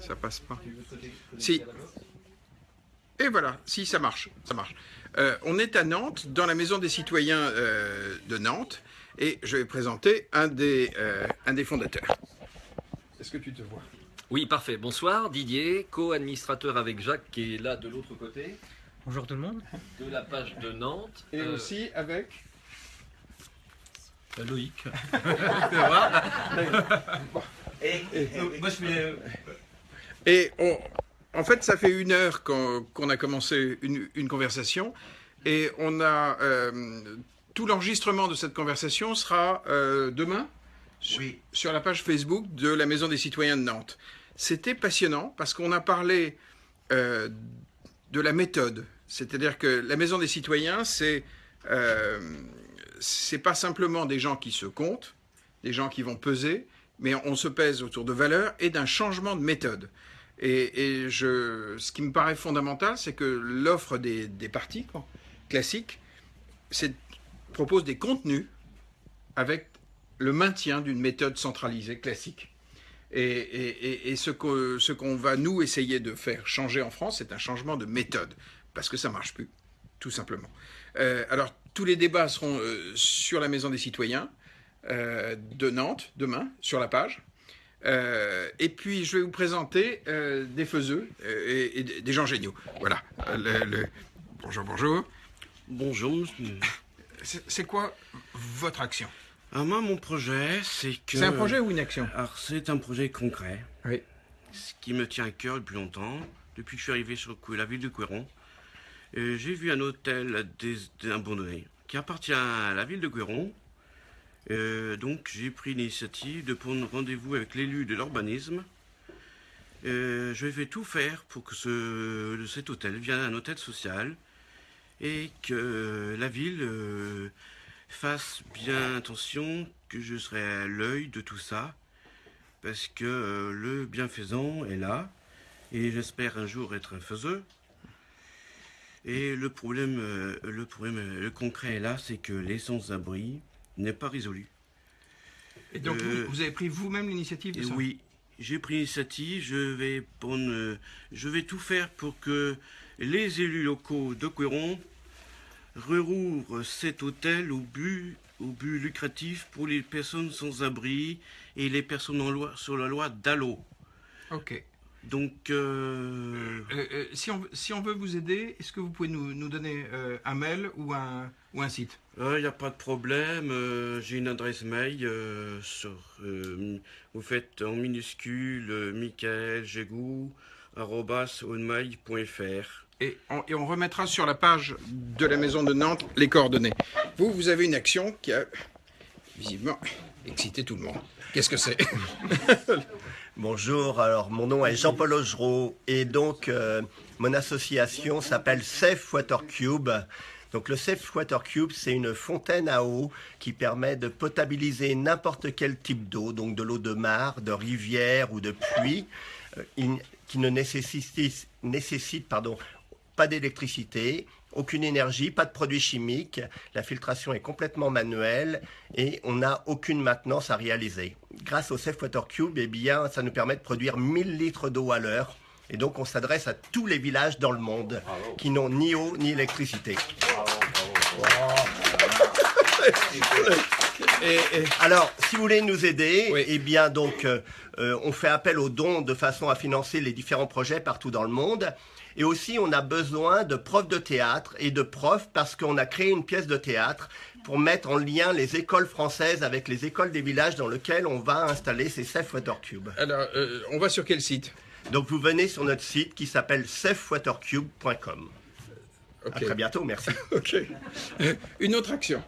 Ça passe pas. Si. Et voilà, si, ça marche. Ça marche. On est à Nantes, dans la Maison des Citoyens de Nantes, et je vais présenter un des fondateurs. Est-ce que tu te vois? Oui, parfait. Bonsoir, Didier, co-administrateur avec Jacques, qui est là de l'autre côté. Bonjour tout le monde. De la page de Nantes. Et aussi avec... Loïc. Et en fait, ça fait 1 heure qu'on a commencé une conversation, et on a tout l'enregistrement de cette conversation sera demain sur la page Facebook de la Maison des Citoyens de Nantes. C'était passionnant parce qu'on a parlé de la méthode, c'est-à-dire que la Maison des Citoyens, c'est pas simplement des gens qui se comptent, des gens qui vont peser, mais on se pèse autour de valeurs et d'un changement de méthode. Et ce qui me paraît fondamental, c'est que l'offre des partis classiques propose des contenus avec le maintien d'une méthode centralisée classique. Et ce qu'on va nous essayer de faire changer en France, c'est un changement de méthode, parce que ça ne marche plus, tout simplement. Alors, tous les débats seront sur la Maison des Citoyens de Nantes, demain, sur la page. Et puis, je vais vous présenter des faiseux et des gens géniaux. Voilà. Bonjour, bonjour. Bonjour. C'est quoi votre action? Alors moi, mon projet, c'est que... C'est un projet ou une action? Alors, c'est un projet concret. Oui. Ce qui me tient à cœur depuis longtemps. Depuis que je suis arrivé sur la ville de Couëron, j'ai vu un hôtel abandonné qui appartient à la ville de Couëron. Donc, j'ai pris l'initiative de prendre rendez-vous avec l'élu de l'urbanisme. Je vais tout faire pour que cet hôtel devienne un hôtel social et que la ville fasse bien attention que je serai à l'œil de tout ça, parce que le bienfaisant est là, et j'espère un jour être un faiseux. Et le problème concret est là, c'est que les sans-abri n'est pas résolu. Et donc vous avez pris vous-même l'initiative de ça? Oui, j'ai pris l'initiative, je vais tout faire pour que les élus locaux de Couëron rouvre cet hôtel au but lucratif pour les personnes sans abri et les personnes sur la loi DALO. Ok. Donc, si on veut vous aider, est-ce que vous pouvez nous donner un mail ou un site? il n'y a pas de problème. J'ai une adresse mail. Vous faites en minuscule michaelgegou@onmail.fr. Et on remettra sur la page de la Maison de Nantes les coordonnées. Vous avez une action qui a visiblement excité tout le monde. Qu'est-ce que c'est? Bonjour, alors mon nom est Jean-Paul Augereau et donc mon association s'appelle Safe Water Cube. Donc le Safe Water Cube, c'est une fontaine à eau qui permet de potabiliser n'importe quel type d'eau, donc de l'eau de mare, de rivière ou de pluie, qui ne nécessite pas d'électricité, aucune énergie, pas de produits chimiques, la filtration est complètement manuelle et on n'a aucune maintenance à réaliser. Grâce au Safe Water Cube, eh bien, ça nous permet de produire 1000 litres d'eau à l'heure. Et donc on s'adresse à tous les villages dans le monde qui n'ont ni eau ni électricité. Alors, si vous voulez nous aider, oui. eh bien donc on fait appel aux dons de façon à financer les différents projets partout dans le monde. Et aussi, on a besoin de profs de théâtre et de profs parce qu'on a créé une pièce de théâtre pour mettre en lien les écoles françaises avec les écoles des villages dans lesquels on va installer ces Safe Water Cube. Alors, on va sur quel site? Donc, vous venez sur notre site qui s'appelle safewatercube.com. Okay. À très bientôt, merci. Ok. Une autre action?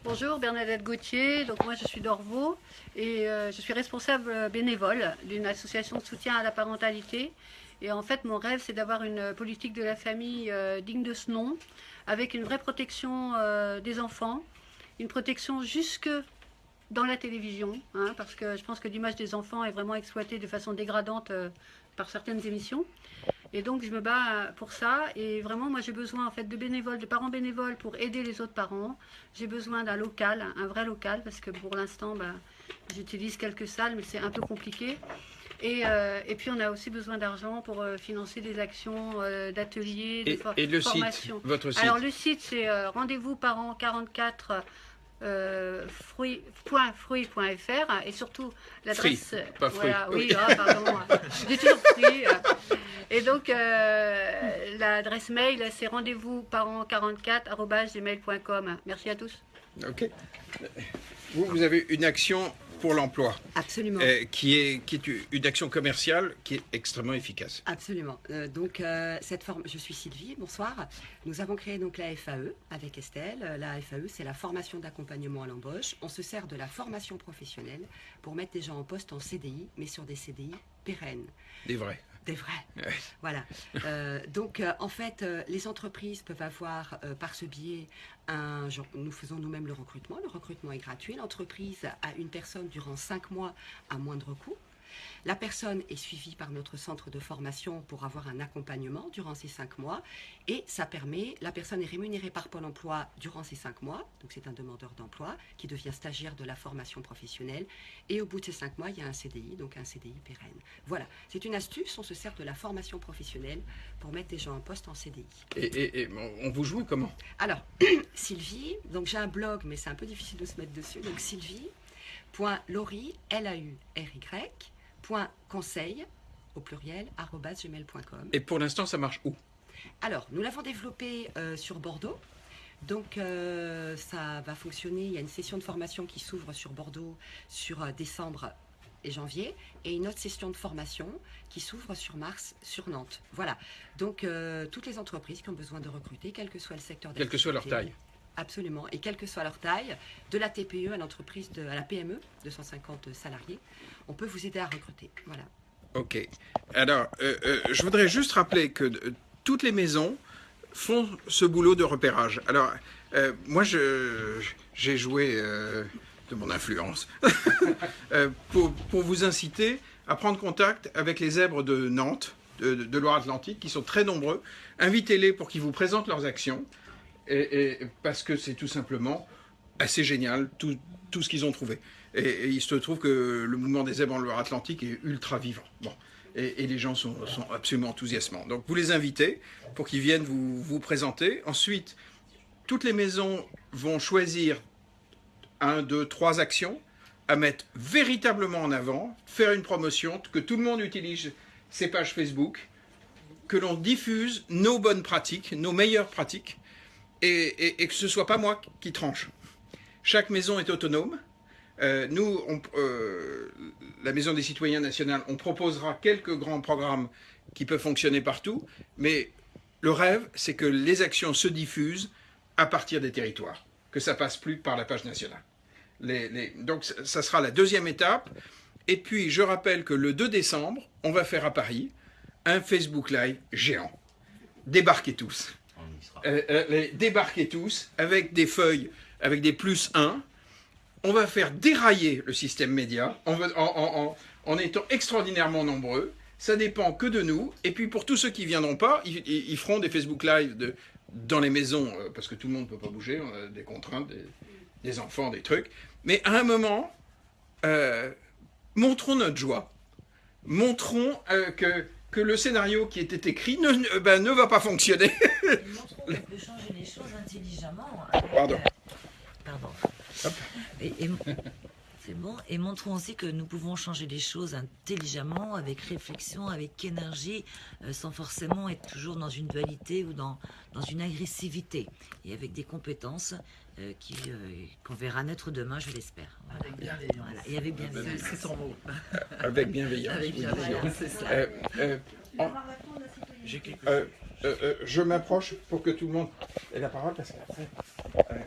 Bonjour, Bernadette Gauthier. Donc moi je suis d'Orvaux et je suis responsable bénévole d'une association de soutien à la parentalité. Et en fait mon rêve c'est d'avoir une politique de la famille digne de ce nom, avec une vraie protection des enfants, une protection jusque dans la télévision, hein, parce que je pense que l'image des enfants est vraiment exploitée de façon dégradante par certaines émissions. Et donc je me bats pour ça et vraiment moi j'ai besoin en fait de bénévoles, de parents bénévoles pour aider les autres parents. J'ai besoin d'un local, un vrai local parce que pour l'instant j'utilise quelques salles mais c'est un peu compliqué. Et puis on a aussi besoin d'argent pour financer des actions d'ateliers, Et le formations. site, votre site? Alors le site c'est rendez-vous parents 44 fruits.fr et surtout l'adresse. Pas fruit. Voilà, oui, pardon. Je dis toujours fruits. Et donc l'adresse mail c'est rendez-vous-parents44@gmail.com. Merci à tous. Ok. Vous avez une action pour l'emploi. Absolument. Qui est une action commerciale qui est extrêmement efficace. Absolument. Je suis Sylvie, bonsoir. Nous avons créé donc la FAE avec Estelle. La FAE, c'est la formation d'accompagnement à l'embauche. On se sert de la formation professionnelle pour mettre des gens en poste en CDI, mais sur des CDI pérennes. Des vrais. Des vrais. Ouais. Voilà. En fait, les entreprises peuvent avoir par ce biais nous faisons nous-mêmes le recrutement. Le recrutement est gratuit. L'entreprise a une personne durant 5 mois à moindre coût. La personne est suivie par notre centre de formation pour avoir un accompagnement durant ces 5 mois. Et ça permet, la personne est rémunérée par Pôle emploi durant ces 5 mois. Donc c'est un demandeur d'emploi qui devient stagiaire de la formation professionnelle. Et au bout de ces 5 mois, il y a un CDI, donc un CDI pérenne. Voilà, c'est une astuce. On se sert de la formation professionnelle pour mettre des gens en poste en CDI. Et on vous joue comment? Alors, Sylvie, donc j'ai un blog, mais c'est un peu difficile de se mettre dessus. Donc sylvie.laury, LAURY, .conseil au pluriel @gmail.com. Et pour l'instant, ça marche où? Alors, nous l'avons développé sur Bordeaux. Donc, ça va fonctionner. Il y a une session de formation qui s'ouvre sur Bordeaux sur décembre et janvier, et une autre session de formation qui s'ouvre sur mars sur Nantes. Voilà. Donc, toutes les entreprises qui ont besoin de recruter, quel que soit le secteur d'activité. Quelle que soit leur taille. Absolument. Et quelle que soit leur taille, de la TPE à l'entreprise, à la PME, 250 salariés, on peut vous aider à recruter. Voilà. Ok. Alors, je voudrais juste rappeler que toutes les maisons font ce boulot de repérage. Alors, moi, j'ai joué de mon influence pour vous inciter à prendre contact avec les zèbres de Nantes, de Loire-Atlantique, qui sont très nombreux. Invitez-les pour qu'ils vous présentent leurs actions. Et parce que c'est tout simplement assez génial, tout ce qu'ils ont trouvé. Et il se trouve que le mouvement des zèbres en Loire-Atlantique est ultra vivant. Bon. Et les gens sont absolument enthousiasmants. Donc vous les invitez pour qu'ils viennent vous présenter. Ensuite, toutes les maisons vont choisir 1, 2, 3 actions à mettre véritablement en avant, faire une promotion, que tout le monde utilise ses pages Facebook, que l'on diffuse nos bonnes pratiques, nos meilleures pratiques, et que ce ne soit pas moi qui tranche. Chaque maison est autonome. Nous, la Maison des citoyens nationale, on proposera quelques grands programmes qui peuvent fonctionner partout, mais le rêve, c'est que les actions se diffusent à partir des territoires, que ça passe plus par la page nationale. Donc ça sera la deuxième étape. Et puis, je rappelle que le 2 décembre, on va faire à Paris un Facebook Live géant. Débarquez tous. Débarquez tous avec des feuilles, avec des +1. On va faire dérailler le système média en étant extraordinairement nombreux. Ça dépend que de nous. Et puis pour tous ceux qui ne viendront pas, ils feront des Facebook Live dans les maisons, parce que tout le monde ne peut pas bouger, on a des contraintes, des enfants, des trucs. Mais à un moment, montrons notre joie. Montrons que le scénario qui était écrit ne va pas fonctionner. Montrons qu'on peut changer les choses intelligemment. Pardon. Pardon. C'est bon. Et montrons aussi que nous pouvons changer les choses intelligemment, avec réflexion, avec énergie, sans forcément être toujours dans une dualité ou dans une agressivité. Et avec des compétences qu'on verra naître demain, je l'espère. Voilà. Avec bienveillance. Voilà. Et avec bienveillance. C'est son mot. Avec bienveillance. Avec oui, bienveillance, c'est ça. Je m'approche pour que tout le monde ait la parole, parce qu'après...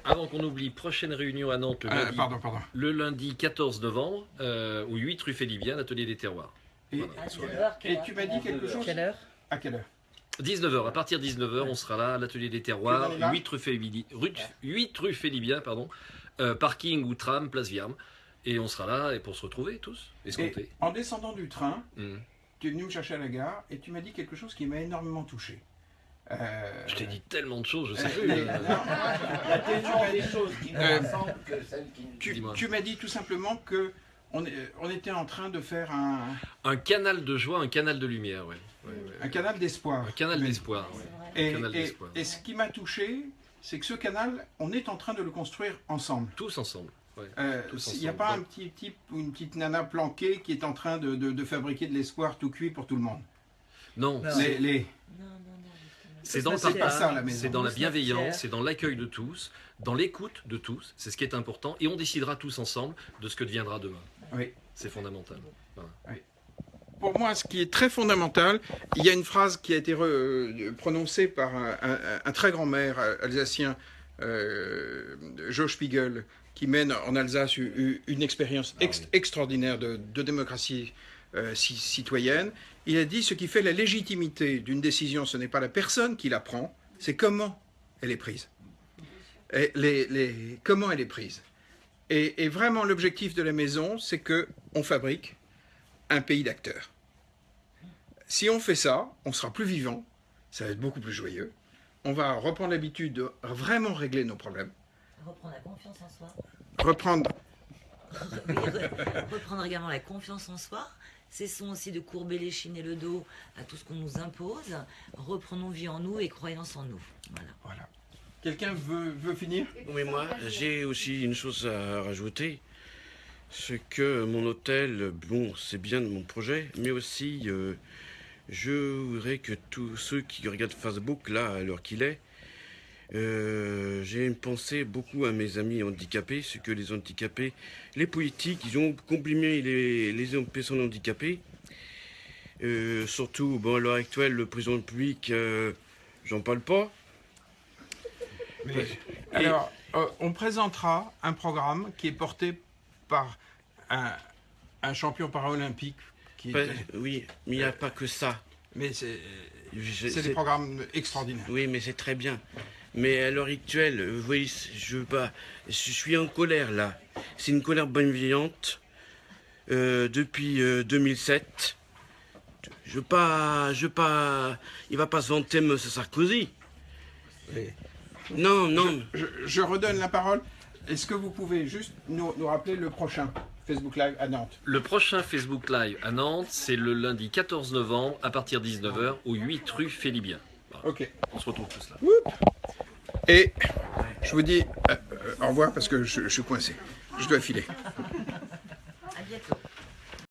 Avant qu'on oublie, prochaine réunion à Nantes pardon. le lundi 14 novembre, au 8 rue Félibien, l'atelier des terroirs. Et tu m'as dit quelque chose? Quelle heure? À quelle heure? 19h, à partir de 19h, on sera là à l'atelier des terroirs, 8 rue Félibien, pardon, parking ou tram, place Vierme. Et on sera là pour se retrouver tous, escomptés. En descendant du train, tu es venu me chercher à la gare et tu m'as dit quelque chose qui m'a énormément touché. Je t'ai dit tellement de choses, je sais plus. Il y a tellement des choses qui nous rassemblent que celles qui nous... Tu m'as dit tout simplement que on était en train de faire Un canal de joie, un canal de lumière, oui. un canal d'espoir. Un canal Oui. d'espoir, oui. Et, Canal et- d'espoir. et ce qui m'a touché, c'est que ce canal, on est en train de le construire ensemble. Tous ensemble. Ouais. Tous Il n'y a ensemble. pas un Donc- petit type ou une petite nana planquée qui est en train de fabriquer de l'espoir tout cuit pour tout le monde. Non, Non. c'est dans le c'est pas partage, ça, la maison. c'est dans la Nous sommes fiers. bienveillance, c'est dans l'accueil de tous, dans l'écoute de tous, c'est ce qui est important, et on décidera tous ensemble de ce que deviendra demain. Oui. C'est fondamental. Voilà. Pour moi, ce qui est très fondamental, il y a une phrase qui a été prononcée par un très grand maire alsacien, Joe Spiegel, qui mène en Alsace une expérience extraordinaire de démocratie citoyenne. Il a dit: ce qui fait la légitimité d'une décision, ce n'est pas la personne qui la prend, c'est comment elle est prise. Et comment elle est prise. Et vraiment, l'objectif de la maison, c'est qu'on fabrique un pays d'acteurs. Si on fait ça, on sera plus vivant, ça va être beaucoup plus joyeux. On va reprendre l'habitude de vraiment régler nos problèmes. Reprendre la confiance en soi. Reprendre. Reprendre également la confiance en soi. Cessons aussi de courber l'échine et le dos à tout ce qu'on nous impose. Reprenons vie en nous et croyance en nous. Voilà. Quelqu'un veut finir? Oui, moi, j'ai aussi une chose à rajouter. C'est que mon hôtel, bon, c'est bien de mon projet, mais aussi, je voudrais que tous ceux qui regardent Facebook, là, à l'heure qu'il est, j'ai une pensée beaucoup à mes amis handicapés, ce que les handicapés, les politiques, ils ont comprimé les personnes handicapées. Surtout, bon, à l'heure actuelle, le président de la République, j'en parle pas. Alors, on présentera un programme qui est porté par un champion paralympique. Oui, mais il n'y a pas que ça. Mais c'est C'est des programmes extraordinaires. Oui, mais c'est très bien. Mais à l'heure actuelle, vous voyez, je suis en colère là. C'est une colère bienveillante depuis 2007. Il va pas se vanter M. Sarkozy. Non. Je redonne la parole. Est-ce que vous pouvez juste nous rappeler le prochain Facebook Live à Nantes? Le prochain Facebook Live à Nantes, c'est le lundi 14 novembre à partir de 19h au 8 rue Félibien. Voilà. Ok. On se retrouve tous là. Et je vous dis au revoir parce que je suis coincé. Je dois filer.